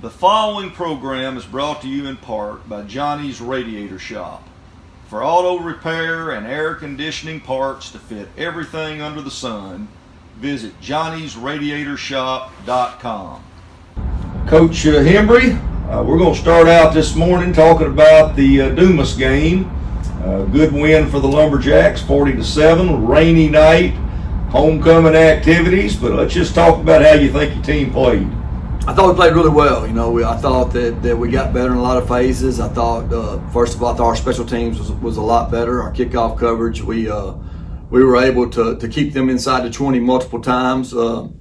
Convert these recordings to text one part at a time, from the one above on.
The following program is brought to you in part by Johnny's Radiator Shop. For auto repair and air conditioning parts to fit everything under the sun, visit johnnysradiatorshop.com. Coach Hembree, we're going to start out this morning talking about the Dumas game. Good win for the Lumberjacks, 40-7, rainy night, homecoming activities, but let's just talk about how you think your team played. I thought we played really well. I thought that we got better in a lot of phases. I thought, first of all, I thought our special teams was a lot better. Our kickoff coverage, we were able to keep them inside the 20 multiple times. And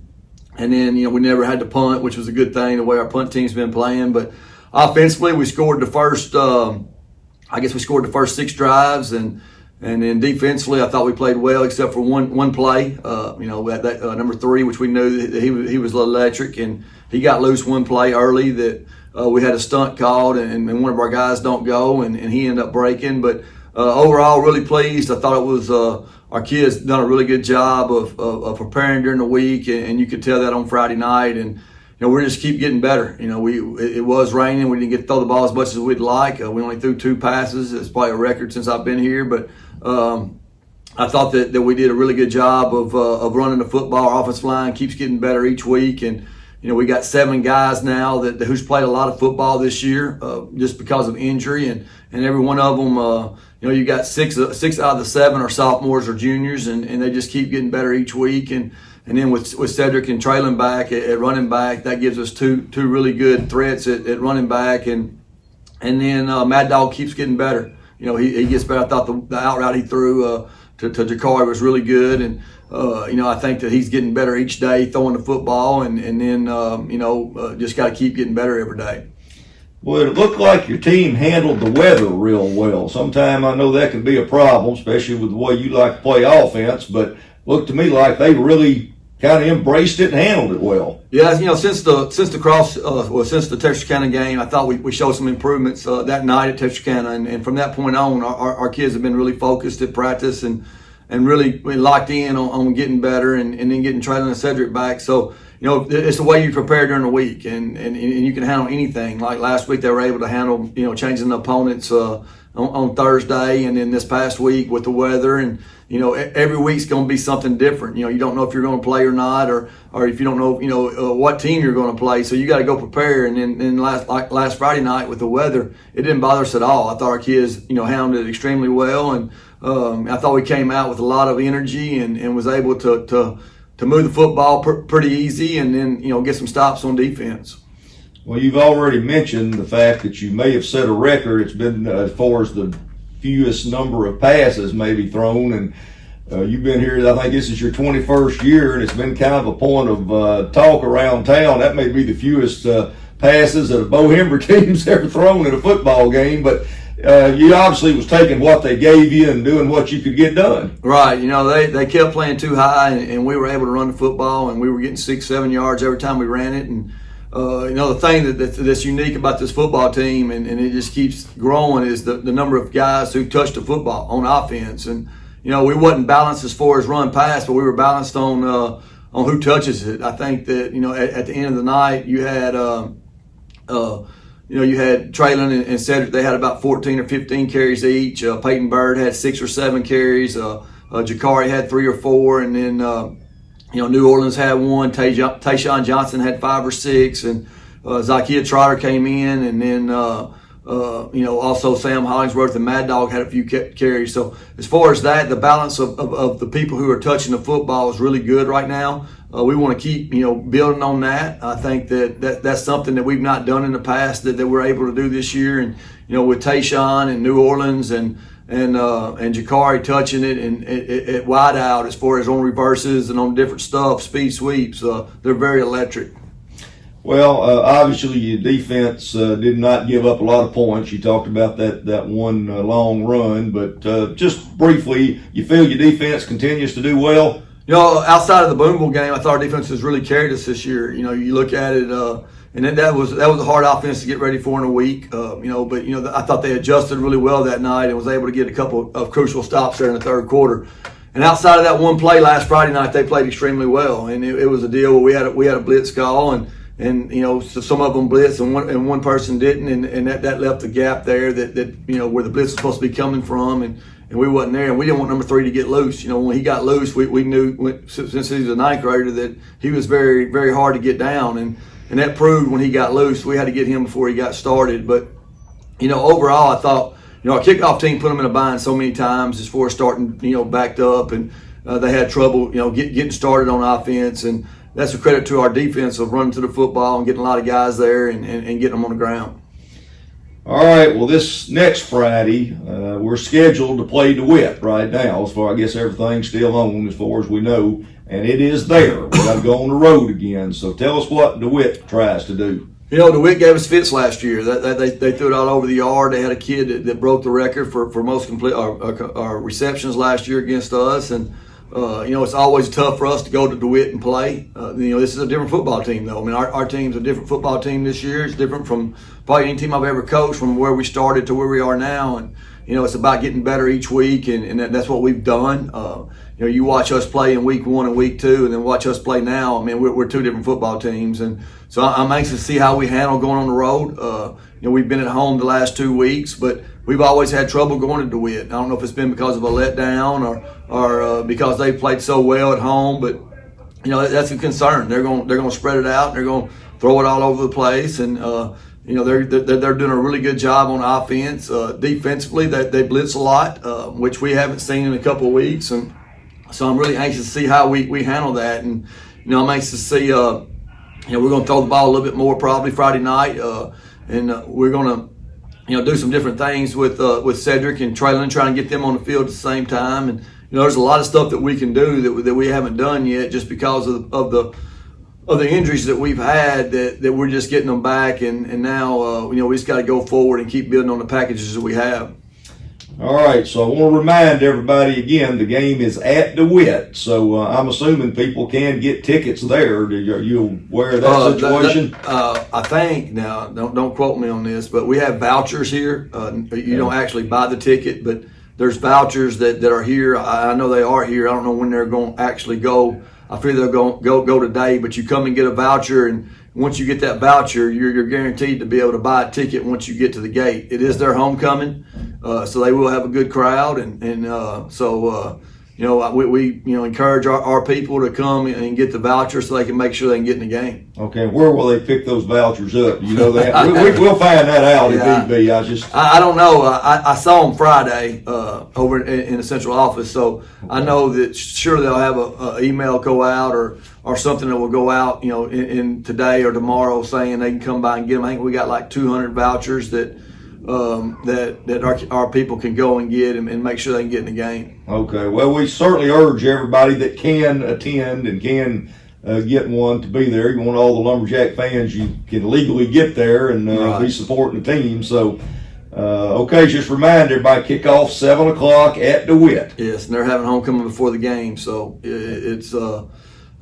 then, we never had to punt, which was a good thing, the way our punt team's been playing. But offensively, we scored the first, we scored the first 6 drives. And then defensively, I thought we played well, except for one play. Number 3, which we knew that he was electric, and he got loose one play early that we had a stunt called, and one of our guys don't go, and he ended up breaking. But overall, really pleased. I thought it was our kids done a really good job of preparing during the week, and you could tell that on Friday night. And we just keep getting better. It was raining. We didn't get to throw the ball as much as we'd like. We only threw 2 passes. It's probably a record since I've been here, but I thought that we did a really good job of running the football. Our offensive line keeps getting better each week, and we got 7 guys now who's played a lot of football this year just because of injury, and every one of them, you got 6 out of the 7 are sophomores or juniors, and they just keep getting better each week. And then with Cedric and trailing back at running back, that gives us two really good threats at running back, and then Mad Dog keeps getting better. He gets better. I thought the out route he threw to Jakari was really good, and I think that he's getting better each day throwing the football, and then just got to keep getting better every day. Well, it looked like your team handled the weather real well. Sometimes I know that can be a problem, especially with the way you like to play offense, but looked to me like they really kind of embraced it and handled it well. Yeah, since the Texarkana game, I thought we showed some improvements that night at Texarkana, and from that point on, our kids have been really focused at practice and really locked in on getting better, and then getting Traylon and Cedric back. So it's the way you prepare during the week, and you can handle anything. Like last week, they were able to handle changing the opponents on Thursday, and then this past week with the weather, and every week's going to be something different. You don't know if you're going to play or not, or if you don't know what team you're going to play. So you got to go prepare. And then last Friday night with the weather, it didn't bother us at all. I thought our kids handled it extremely well, and I thought we came out with a lot of energy and was able to move the football pretty easy, and then get some stops on defense. Well, you've already mentioned the fact that you may have set a record. It's been as far as the fewest number of passes maybe thrown, and you've been here, I think this is your 21st year, and it's been kind of a point of talk around town. That may be the fewest passes that a Bo Hembree team's ever thrown in a football game, but you obviously was taking what they gave you and doing what you could get done. Right. They kept playing too high, and we were able to run the football, and we were getting 6-7 yards every time we ran it. And the thing that's unique about this football team, and it just keeps growing, is the number of guys who touch the football on offense. And we wasn't balanced as far as run pass, but we were balanced on who touches it. I think that at the end of the night, you had you had Traylon and Cedric. They had about 14 or 15 carries each. Peyton Bird had 6 or 7 carries. Jakari had 3 or 4, and then New Orleans had 1. Tayshawn Johnson had 5 or 6, and Zakiya Trotter came in, and then also Sam Hollingsworth and Mad Dog had a few carries. So as far as that, the balance of the people who are touching the football is really good right now. We want to keep building on that. I think that's something that we've not done in the past that we're able to do this year. And with Tayshawn and New Orleans and Jakari touching it and at wide out, as far as on reverses and on different stuff, speed sweeps, they're very electric. Well, obviously your defense did not give up a lot of points. You talked about that one long run, but just briefly, you feel your defense continues to do well? Outside of the Boonville game, I thought our defense has really carried us this year. You look at it, and then that was a hard offense to get ready for in a week. But I thought they adjusted really well that night and was able to get a couple of crucial stops there in the third quarter. And outside of that one play last Friday night, they played extremely well. And it was a deal where we had a blitz call, and and so some of them blitzed and one person didn't, and that left a gap there that where the blitz was supposed to be coming from, and we wasn't there, and we didn't want number 3 to get loose. When he got loose, we knew since he was a 9th grader that he was very, very hard to get down, and that proved when he got loose. We had to get him before he got started. But overall, I thought our kickoff team put them in a bind so many times as far as starting backed up, and they had trouble getting started on offense, and that's a credit to our defense of running to the football and getting a lot of guys there and getting them on the ground. All right, well, this next Friday, we're scheduled to play DeWitt right now, as far I guess everything's still on as far as we know, and it is there. We got to go on the road again. So tell us what DeWitt tries to do. DeWitt gave us fits last year. They threw it all over the yard. They had a kid that broke the record for most complete our receptions last year against us, and it's always tough for us to go to DeWitt and play. This is a different football team, though. I mean, our team's a different football team this year. It's different from probably any team I've ever coached, from where we started to where we are now. And it's about getting better each week, and that's what we've done. You watch us play in week 1 and week 2, and then watch us play now. I mean, we're 2 different football teams, and so I'm anxious to see how we handle going on the road. We've been at home the last 2 weeks, but we've always had trouble going to DeWitt. I don't know if it's been because of a letdown or because they played so well at home, but that's a concern. They're going to spread it out, and they're going to throw it all over the place, and they're doing a really good job on offense. Defensively, they blitz a lot, which we haven't seen in a couple of weeks, and so I'm really anxious to see how we handle that. And I'm anxious to see. We're going to throw the ball a little bit more probably Friday night, and we're going to do some different things with Cedric and Traylon, trying to get them on the field at the same time. And there's a lot of stuff that we can do that we haven't done yet, just because of the injuries that we've had, that we're just getting them back, and now we just got to go forward and keep building on the packages that we have. All right, so I want to remind everybody again, the game is at DeWitt, so I'm assuming people can get tickets there. Are you aware of that situation? I think, now, don't quote me on this, but we have vouchers here. You don't actually buy the ticket, but there's vouchers that are here. I know they are here. I don't know when they're going to actually go. I figure they'll go today, but you come and get a voucher, and once you get that voucher, you're guaranteed to be able to buy a ticket once you get to the gate. It is their homecoming, so they will have a good crowd, so we encourage our people to come and get the voucher so they can make sure they can get in the game. Okay, where will they pick those vouchers up? You know that we'll find that out if need be. I don't know. I saw them Friday over in the central office, so I know that sure they'll have a email go out or something that will go out, in today or tomorrow, saying they can come by and get them. I think we got like 200 vouchers that our people can go and get and make sure they can get in the game. Okay, well, we certainly urge everybody that can attend and can get one to be there. You want all the Lumberjack fans, you can legally get there and be supporting the team. So, okay, just remind everybody, kickoff 7 o'clock at DeWitt. Yes, and they're having homecoming before the game, so it's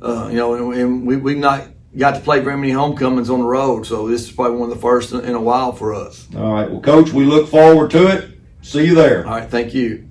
and we've not got to play very many homecomings on the road, so this is probably one of the first in a while for us. All right, well, Coach, we look forward to it. See you there. All right, thank you.